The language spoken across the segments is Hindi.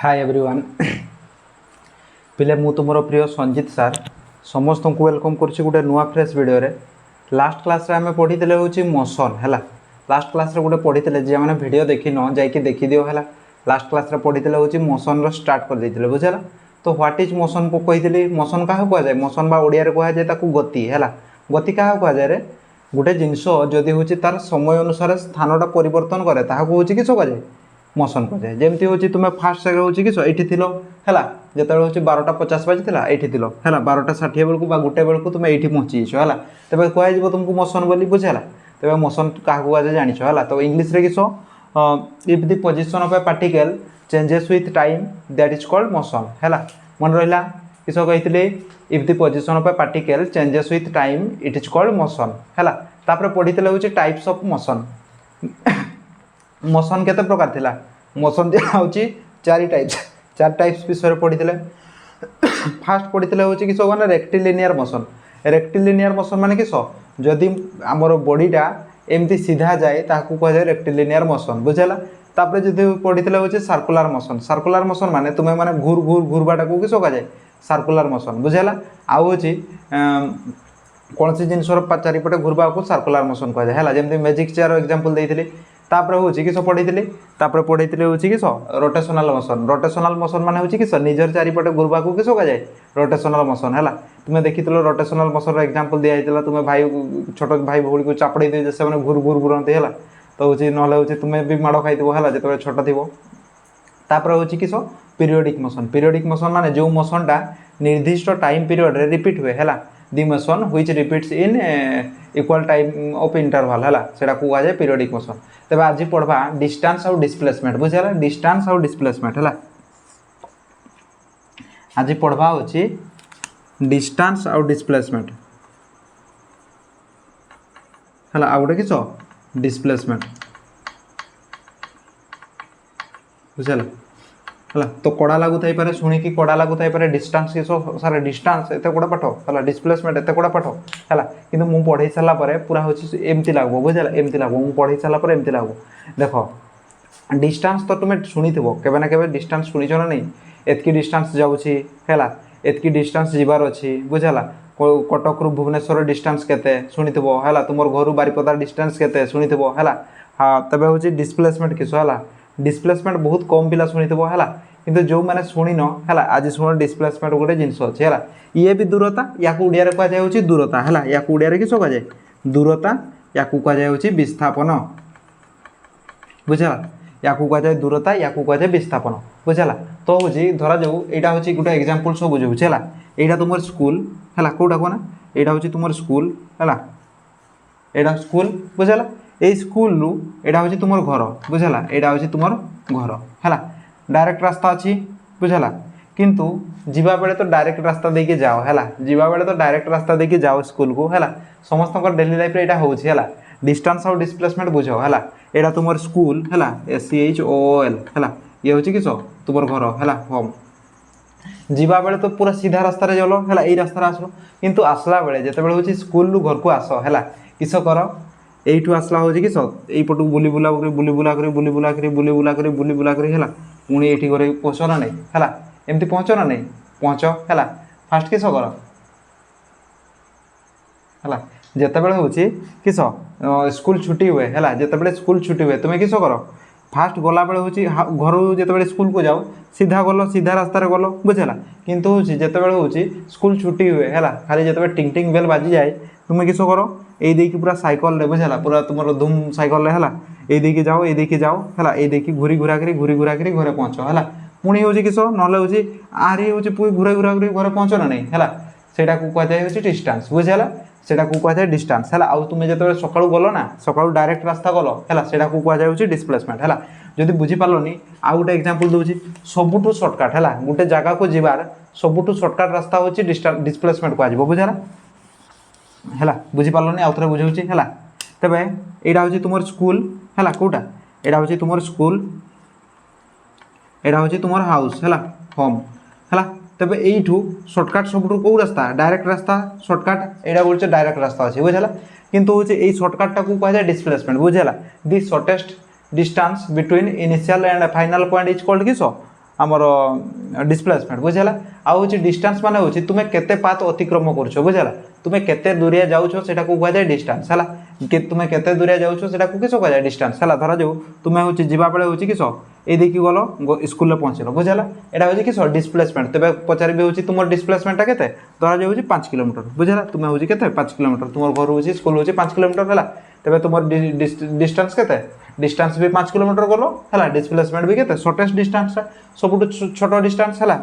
हाय एवरीवन पिले मु तुम प्रिय संजीत सार समस्त को वेलकम करुच्ची गोटे नुआ फ्रेश वीडियो रे। लास्ट क्लास रे आमे पढ़ी हूँ मोशन है। लास्ट क्लास रे गोटे पढ़ी जी मैंने वीडियो देखी न जाकि देखीदियो है। लास्ट क्लास रे पढ़ी हूँ मोशन स्टार्ट कर देते बुझेगा। तो व्हाट इज मोशन को कही मोशन क्या कहुए मोशन बा ओडिया कहुए गति है। गति क्या कहुए रे गोटे जिनस जदि हूँ तार समय अनुसार स्थानटा परिवर्तन करे ताकू किस कहुए मोशन कहुए। जमती हूँ तुम फास्ट जगह हूँ किस ये थी है जो हूँ 12:50 बाजी ये थी है 12:60 बेलू गोटे बेलू तुम ये पहुँची है तेज कह तुमको मोशन बोली बुझेगा। तेज मोशन क्या कहुए जान है। तो इंग्लीश रे किस if the position of A particle changes with time that is called motion है। मन रहा किस कही if the position of A particle changes with time it is called motion है। पढ़ी हूँ टाइप्स ऑफ मोशन। मोशन केते प्रकार थिला मोशन हूँ चार टाइप्स विषय पढ़ी फास्ट पढ़ी हूँ किस मैंने रेक्टिलिनियर मोशन। रेक्टिलिनियर मोशन माने किस जदि आमर बॉडीटा एमती सीधा जाए ताकू कह रेक्टिलिनियर मोशन बुझेगा। तापर जो पढ़ी हूँ सर्कुलर मोशन। सर्कुलर मोशन माने तुम्हें माने घूर घूर घूरबाटा को किस कह सर्कुलर मोशन बुझेगा। आउ हूँ कौन सी जिनसर चारिपटे घूरवा को सर्कुलर मोशन कहुए है। जमी मैजिक चेयर एग्जांपल देती तापर हूँ किस पढ़ी पढ़ी हूँ किस रोटेशनल मोशन। रोटेशनल मोशन माने हूँ किस निजर चारिपटे घूरवा को किस कह रोटेशनल मोशन है। तुम्हें देखी रोटेशनल मोशन एग्जांपल दिखाई तुम्हें भाई छोट भाई भौणी को चापड़ी दे से घूर घूर घूरती है। तो हूँ ना तुम्हें भी माड़ खाई है जो छोट थी। तापर हूँ किस पीरियोडिक मोशन। पीरियोडिक मोशन माने जो मोशनटा निर्दिष्ट टाइम पीरियड रे रिपीट हुए है। The motion which repeats in equal time of interval है सेटा को कह पीरियोडिक मोशन। तब आज पढ़वा डिस्टेंस और डिस्प्लेसमेंट बुझेगा। डिस्टेंस और डिस्प्लेसमेंट है। आज पढ़वा होची डिस्टेंस और डिस्प्लेसमेंट है। आ गोटे किस डिस्प्लेसमेंट बुझेगा है। तो कड़ा लगुई पारे शुणी कड़ा लगुई पारे डिस्टेंस किस सारे डिस्टेंस एत कड़ा पाठ है। डिस्प्लेसमेंट एत कड़ा पाठ है कि मुझे पढ़े सारापर पूरा हूँ एमती लगो बुझेगा। एमती लगो मुझे पढ़े सारापर एमती लगो देख डिस्टेंस तो तुम्हें शुणी थो केवे ना केवे डिस्टेंस शुणी ना नहीं एतकी डिस्टेंस जाऊँगी है एतकी डिस्टेंस जीवार अच्छी बुझेगा। कटक रु भुवनेश्वर डिस्टेंस केते शुणी थो है। तुम घर बारिपदा डिस्टेंस केते शुणी थो है। हाँ तबे हूँ डिस्प्लेसमेंट किस है। डिस्प्लेसमेंट बहुत कम पिला शुणी थो है किंतु जो मैंने शुणी न है आज शुण डिस्प्लेसमेंट गोटे जिनस अच्छे है। ये भी दूरता या ओडिया कहुए दूरता है। या ओडिया किस कहुए दूरता या कहुए विस्थापन बुझेगा। या कहुए दूरता या कहुए विस्थापन बुझेगा। तो हूँ धरा जाऊ यहाँ हूँ गोटे एग्जांपल सब बुझे है। यहाँ तुम स्कूल है कौटा कहना यहाँ हूँ तुम स्कूल है। यहाँ स्कूल बुझेगा। ये स्कूल रु यहाँ हूँ तुम घर बुझेगा। यहाँ हूँ तुम घर है डायरेक्ट रास्ता अच्छी बुझेगा। किंतु जीवा बेले तो डायरेक्ट रास्ता देके जाओ है। जीवा बेले तो डायरेक्ट रास्ता देके जाओ स्कूल को है। समस्त डेली लाइफ रे यहाँ है डिस्टेंस और डिस्प्लेसमेंट बुझ है। यहाँ तुम स्कूल है SCHOOL है। ये हूँ किस तुम घर है होम। जीवा बेले तो पूरा सीधा रास्ता रे चलो है यही रास्ता आस किंतु आसला बेले जिते हूँ स्कूल घर को आस है किस कर यू आसला हूँ किस यहीपटू बुली बुला बुली बुला कर बुली बुला कर बुली बुला कर बुली बुला कर है पुणी ये घर पहुँच ना नहीं है एमती पहुँच ना नहीं पहुँच है फास्ट किस कर है जिते हूँ किस स्कूल छुट्टी हुए है जिते स्कूल छुट्टी हुए तुम्हें किस कर फास्ट गला बेले हूँ घर जो स्कूल को जाओ सीधा गल सीधा रास्ता गल बुझेगा। किंतु हूँ जिते हूँ स्कूल छुट्टी हुए है खाली जो टिंग टिंग बेल बाजी जाए तुम्हें किस कर ये पूरा साइकल रे बुझेगा पूरा तुम धूम साइकल है ये देखिए जाओ ये देखिए जाओ है ये देखिए घूरी घुरा कर घरे पहुँच है पुणी हूँ किस ना हूँ आरी हूँ पूरी घूरा घुरा कर घरे पहुँच ना नहीं है सेटा को कहुए डिस्टेंस बुझेगा। सेटा को कहुए डिस्टेंस है। आउ तुम जो सकाळू गल ना सकाळू डायरेक्ट रास्ता गल है सेटा को कहुए डिस्प्लेसमेंट है। जदि बुझीपारनी आउ गोटे एग्जांपल दूसरी सबुठू सर्टकट है गोटे जगह को जीवार सबुठू सर्टकट रास्ता हूँ डिस्प्लेसमेंट कह बुझेगा है। बुझीपारनी आउ थे बुझे है। तेज यहाँ हूँ तुम स्कूल है कौटा यहाँ हूँ तुम स्कूल यहाँ हूँ तुम हाउस है होम है। तेज यू सर्टकट सब कौ रास्ता डायरेक्ट रास्ता सर्टकट यहाँ बोलते डायरेक्ट रास्ता अच्छे बुझेगा। किंतु हूँ ये सर्टकटा को कहुए डिस्प्लेसमेंट बुझेगा। The shortest distance between initial and final point is called किस आमर डिस्प्लेसमेंट बुझेला आउ डिस्टेंस माने होची तुमे केते पाथ अतिक्रम करछो बुझेला तुमे केते दूरिया जाउछो सेटा को कहै डिस्टेंस हला कि तुमे केते दूरिया जाउछो सेटा को किसो कहै डिस्टेंस हला धरा जाऊ तुमे होची जीवा बेले होची किसो ए देखि गलो स्कूल ले पहुंचलो बुझेला एटा होची किसो डिस्प्लेसमेंट तबे पचारिबे होची तुमर डिस्प्लेसमेंट टा केते धरा जाऊ होची 5 किलोमीटर बुझेला तुमे होची केते 5 किलोमीटर तुमर घर होची स्कूल होची 5 किलोमीटर हला तबे तुमर डिस्टेंस केते डिस्टेंस भी 5 किलोमीटर गलो हला डिस्प्लेसमेंट भी केते शॉर्टेस्ट डिस्टेंस सबुट छोटो डिस्टेंस हला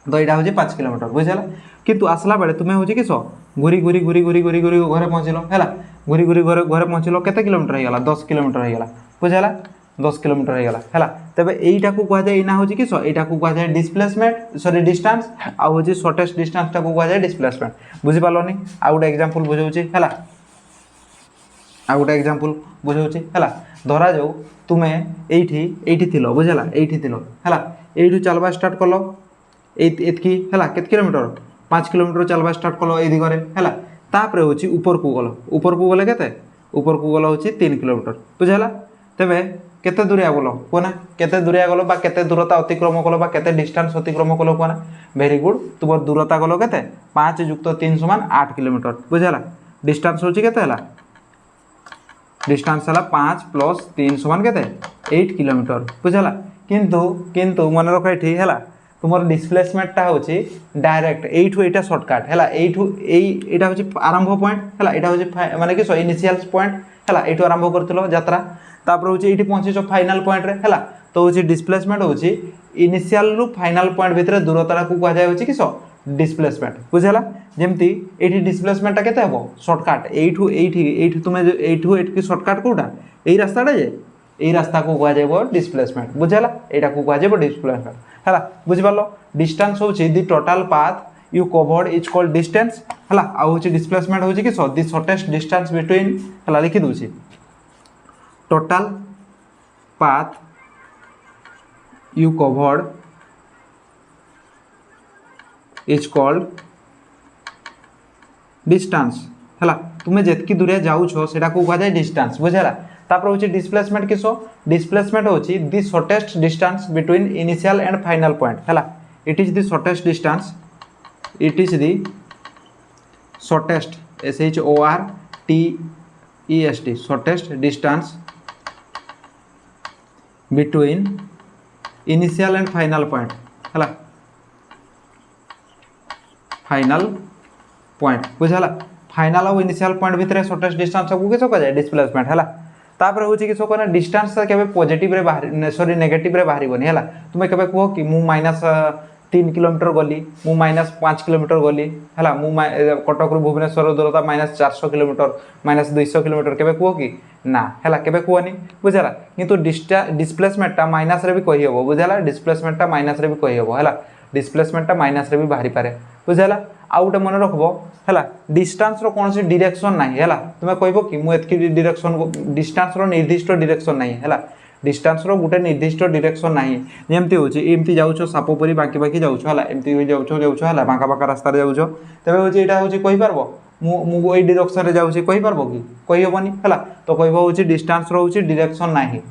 तो यहाँ हूँ 5 किलोमीटर बुझेला किंतु आसला बेले तुम्हें हूँ किस घूरी घूरी घूरी घूरी घूरी घूरी घरे पहुँचल है घूरी घूरी घरे घरे पहुँचल केते किलोमीटर होगा 10 किलोमीटर होगा बुझेला 10 किलोमीटर होगा है तेरे यहीटा को कहुए यहाँ हूँ किस यहाँ को कहुए डिस्प्लेसमेंट सॉरी डिस्टेंस आउ हूँ शॉर्टेस्ट डिस्टेंस टाक कहुए डिस्प्लेसमेंट बुझिपारनी आउ गोटे एग्जांपल बुझाऊँ है आउ गोटे एग्जांपल बुझाऊँ है धरा जाऊ तुम्हें एठी थिल बुझेला एठी थिल है एठू चलवा स्टार्ट कल एतकी है केत किलोमीटर 5 किलोमीटर चलवा स्टार्ट कल ए दिगरे है तापर हूँ ऊपर को गले केते ऊपर को गल हूँ 3 किलोमीटर बुझेला तेबे केते दूरिया गल कहना केते दूरिया गल बा केते दूरता अतिक्रम कल बा केते डिस्टेंस अतिक्रम कल कहना वेरी गुड तुम दूरता गल केते 5 युक्त 3 समान 8 किलोमीटर बुझेला डिस्टेंस हूँ केते हला डिस्टेंस है 5 प्लस 3 समान केते 8 किलोमीटर बुझेला किंतु मन रख ये है तुम डिस्प्लेसमेंटा हूँ डायरेक्ट एठू एटा शॉर्टकट है एठू एटा हूँ आरंभ पॉइंट है यहाँ हूँ माने कि इनिशियल पॉइंट है ये आरंभ कर यात्रा तापर हूँ ये पहुँच फाइनाल पॉइंट रे है तो हूँ डिस्प्लेसमेंट हूँ इनिशियल रु फाइनाल पॉइंट भितर दूरता को कहुए किस डिस्प्लेसमेंट बुझेला जमती ये डिस्प्लेसमेंट केते हम शॉर्टकट एठू तुम्हें एठू एठकी शॉर्टकट कोटा यही रास्ताटा जे यही रास्ता को कहुए डिस्प्लेसमेंट बुझेला यहाँ को कहुए डिस्प्लेसमेंट है बुझिपार डिस्टेंस हूँ the total path you covered is called distance है आउ डिस्प्लेसमेंट हूँ कि दि शॉर्टेस्ट डिस्टेंस बिटवीन है लिखि दूसरी total path you covered is called distance है तुम्हें जितकी दूरिया जाऊछ सेटा को कहुए डिस्टेंस बुझेला तापर हूँ डिस्प्लेसमेंट किस डिस्प्लेसमेंट हूँ the shortest distance between initial and final point है it is the shortest distance it is the shortest SHORTEST shortest distance between initial and final point है फाइनल पॉइंट बुझेला फाइनल और इनिशियल पॉइंट भितर शॉर्टेस्ट डिस्टेंस को किस कह डिस्प्लेसमेंट है तापर हूँ कि कहना डिस्टेंस केवे पॉजिटिव रे बाहर सॉरी नेगेटिव रे बाहरबनी है तुम्हें केवे कह कि मु -3 किलोमीटर गली मु -5 किलोमीटर गली है मु कटक रु भुवनेश्वर दूरता -400 किलोमीटर -200 किलोमीटर केवे कह कि ना है केवे कहनी बुझेला किंतु डिस्प्लेसमेंटा माइनस रे भी कही हम बुझेला डिस्प्लेसमेंटा माइनस रे भी कही हम है डिस्प्लेसमेंटा माइनस रे भी बाहरी पारे बुझेला आउ गोटे मन रखब है डिस्टेंस कौन सी डायरेक्शन ना है तुम्हें कह कि मुझे डायरेक्शन डिस्टेंस निर्दिष्ट डायरेक्शन ना है डिस्टेंस गोटे निर्दिष्ट डायरेक्शन ना जमती हूँ एमती जाऊँ साप परी बाकी बाकी जाऊँ है एमती जाऊँ है बांका बांका रास्ता जाऊँ तेज हूँ यहाँ हूँ कहींपार मुझे डायरेक्शन में जाऊँगी कहींपार कि कहीहबनी है तो कह हूँ डिस्टेंस रोचे डायरेक्शन ना है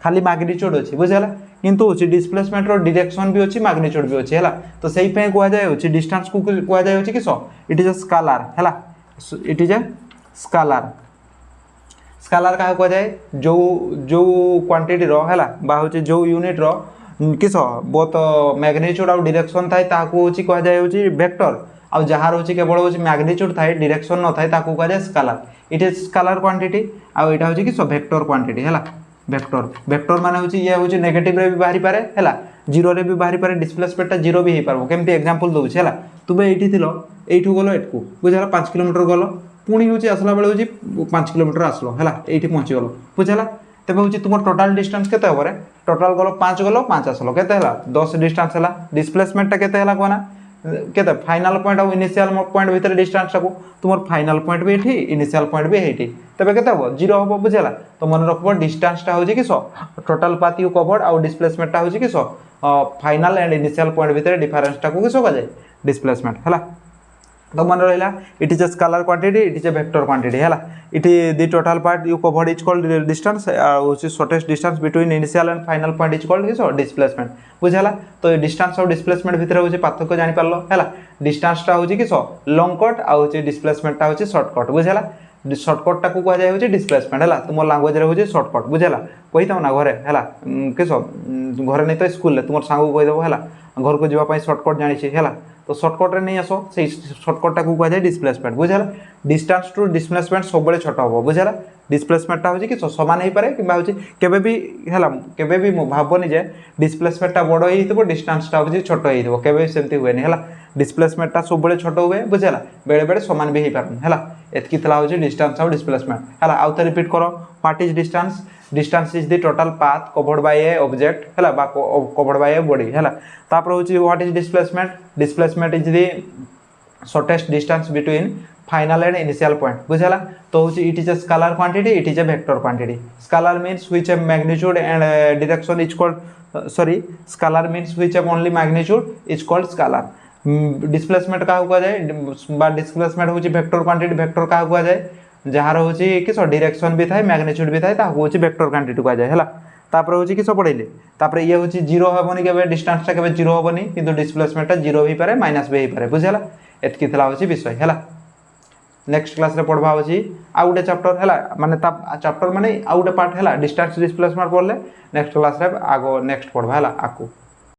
खाली मैग्नीट्यूड अच्छी बुझेगा किंतु हूँ डिस्प्लेसमेंट डायरेक्शन भी अच्छी मैग्नीट्यूड भी अच्छी है तो सही कहुए डिस्टेंस को कहुए किस इट इज अ स्केलर है it is a scalar scalar क्या कहुए जो जो क्वांटिटी है हूँ जो यूनिट किस बहुत मैग्नीट्यूड और डायरेक्शन थाए कहुए वेक्टर आ जहाँ रोचे केवल हूँ मैग्नीट्यूड थाए डायरेक्शन न थाए कहुए scalar it is scalar quantity आउ यहाँ हूँ किस वेक्टर क्वांटिटी है वेक्टर वेक्टर माने हूँ ये हूँ नेगेटिव रे भी बाहरी पारे है जीरो रे भी बाहरी पारे डिस्प्लेसमेंट जीरो भी हो पार केमती एग्जांपल दूसरी है तुम्हें ये एठू गल एटू बुझेगा 5 किलोमीटर गल पुणी हूँ आसला बेले हूँ 5 किलोमीटर आसलो है ये पहुँचीगल बुझेगा तेज हूँ तुम टोटाल डिस्टेंस केते हे टोटाल गल 5 आसलो केते 10 डिस्टेंस है डिस्प्लेसमेंट केते कहना केते फाइनल पॉइंट और इनिशियल पॉइंट भितर डिस्टेंस टाक तुम फाइनल पॉइंट भी ये इनिशियल पॉइंट भी ये तेज के जीरो हम बुझेगा तो मन रख डिस्टेंसटा हूँ किस टोटाल पाथ यू कवर्ड आउ डिस्प्लेसमेंटटा हूँ किस फाइनल एंड इनिशियल पॉइंट भितर डिफरेंसटा को किस कहुए डिस्प्लेसमेंट है तो मन रहा it is a scalar quantity it is a vector quantity है इटी the total part you covered is called distance shortest distance between initial and final point is called किस डिस्प्लेसमेंट बुझेगा तो डिस्टेंस और डिस्प्लेसमेंट भितर हूँ पार्थक्य जानी पार्ल है डिस्टेंसटा हूँ किस लॉन्ग कट आउ डिस्प्लेसमेंटटा हूँ शॉर्टकट बुझेगा शॉर्टकटा को कहुए हूँ डिस्प्लेसमेंट है तुम लांगुएज हूँ शॉर्टकट बुझेगा कही था ना घरे है किस घरे नहीं तो स्कूल तुम सांग को कहीदेव है घर को जावाई शॉर्टकट जानी है तो शॉर्टकट नहीं आस से शॉर्टकटा को कहुए डिस्प्लेसमेंट बुझेगा डिस्टेंस टू डिस्प्लेसमेंट सब छोट हम बुझेगा डिस्प्लेसमेंटटा हूँ कि सामान हो पाए कि केबे भी भावनी जे डिस्प्लेसमेंटटा बड़ हो डिस्टेंसटा हूँ छोट हो केबे सेमती हुए है डिस्प्लेसमेंटटा सब छोट हुए बुझेगा बेले बेले सामान भी हो पारे है एतकी हूँ डिस्टेंस और डिस्प्लेसमेंट है आउ थे रिपीट कर what is distance distance is the total path covered by a object है कवर्ड बाय ए बॉडी है तापर हूँ what is displacement displacement is the shortest distance between final and initial point बुझेगा तो हूँ it is a scalar quantity it is a vector quantity scalar means which a magnitude and direction is called sorry scalar means which a only magnitude is called scalar displacement क्या कह जाए डिस्प्लेसमेंट हूँ वेक्टर क्वांटिटी वेक्टर क्या कह जाए जार हूँ किस डायरेक्शन भी थाए मैग्नीट्यूड भी थाए हूँ वेक्टर क्वांटिटी कह जाए है तापर हूँ किस पढ़ेले तापर ये हूँ जीरो हेनी के डिस्टेंसटा के जीरो हेनी कि डिस्प्लेसमेंटटा जीरो भी पारे माइनस भी हो पारे बुझेगा एतकी हूँ विषय है नेक्स्ट क्लास रे पढ़वा होची आउ गोटे चैप्टर है माने चैप्टर माने आउ गोटे पार्ट है डिस्टेंस डिस्प्लेसमेंट पढ़ले नेक्स्ट क्लास रे आगो नेक्स्ट पढ़वा है आकू